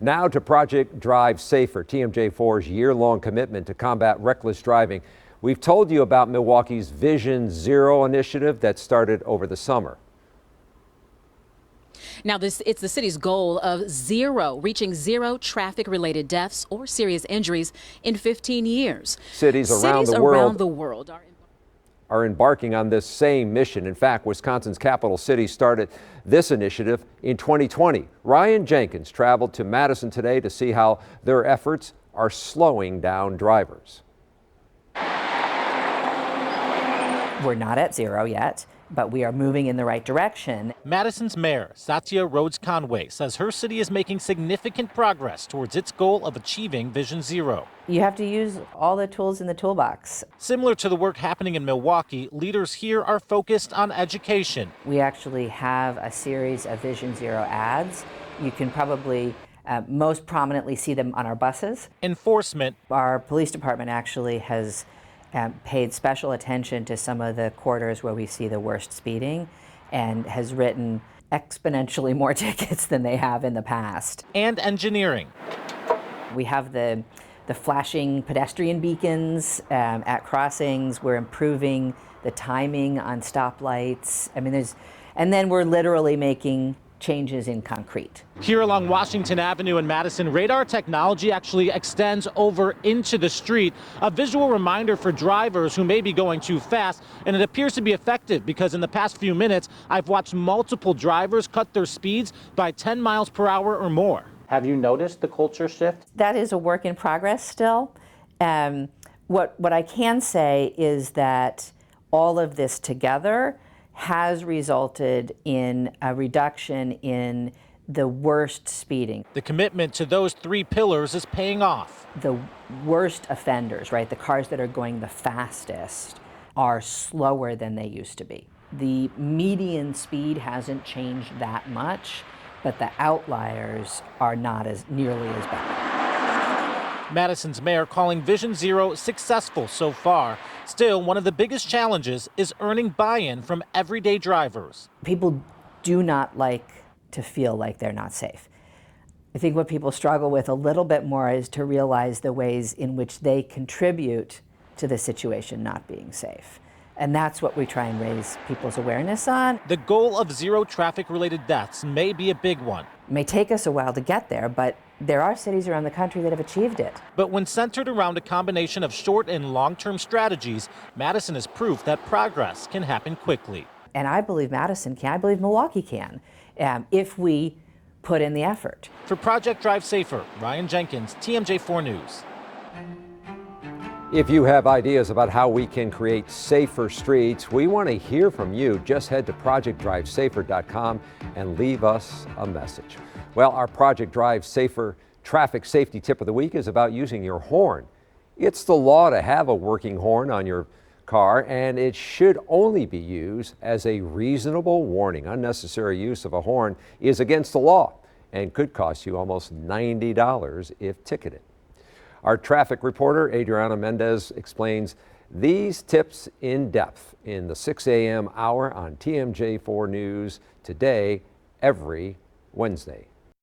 Now to Project Drive Safer, TMJ4's year-long commitment to combat reckless driving. We've told you about Milwaukee's Vision Zero initiative that started over the summer. Now, it's the city's goal of reaching zero traffic-related deaths or serious injuries in 15 years. Cities around the world are embarking on this same mission. In fact, Wisconsin's capital city started this initiative in 2020. Ryan Jenkins traveled to Madison today to see how their efforts are slowing down drivers. We're not at zero yet, but we are moving in the right direction. Madison's Mayor Satya Rhodes-Conway says her city is making significant progress towards its goal of achieving Vision Zero. You have to use all the tools in the toolbox. Similar to the work happening in Milwaukee, leaders here are focused on education. We actually have a series of Vision Zero ads. You can probably most prominently see them on our buses. Enforcement. Our police department actually has paid special attention to some of the quarters where we see the worst speeding and has written exponentially more tickets than they have in the past. And engineering. We have the flashing pedestrian beacons at crossings. We're improving the timing on stoplights. I mean, and then we're literally making changes in concrete. Here along Washington Avenue in Madison, radar technology actually extends over into the street, a visual reminder for drivers who may be going too fast, and it appears to be effective because in the past few minutes, I've watched multiple drivers cut their speeds by 10 miles per hour or more. Have you noticed the culture shift? That is a work in progress still. What I can say is that all of this together has resulted in a reduction in the worst speeding. The commitment to those three pillars is paying off. The worst offenders, right, the cars that are going the fastest, are slower than they used to be. The median speed hasn't changed that much, but the outliers are not nearly as bad. Madison's mayor calling Vision Zero successful so far. Still, one of the biggest challenges is earning buy-in from everyday drivers. People do not like to feel like they're not safe. I think what people struggle with a little bit more is to realize the ways in which they contribute to the situation not being safe. And that's what we try and raise people's awareness on. The goal of zero traffic-related deaths may be a big one. It may take us a while to get there, but there are cities around the country that have achieved it. But when centered around a combination of short and long-term strategies, Madison is proof that progress can happen quickly. And I believe Madison can, I believe Milwaukee can, if we put in the effort. For Project Drive Safer, Ryan Jenkins, TMJ4 News. If you have ideas about how we can create safer streets, we want to hear from you. Just head to projectdrivesafer.com and leave us a message. Well, our Project Drive Safer traffic safety tip of the week is about using your horn. It's the law to have a working horn on your car, and it should only be used as a reasonable warning. Unnecessary use of a horn is against the law and could cost you almost $90 if ticketed. Our traffic reporter, Adriana Mendez, explains these tips in depth in the 6 a.m. hour on TMJ4 News today, every Wednesday.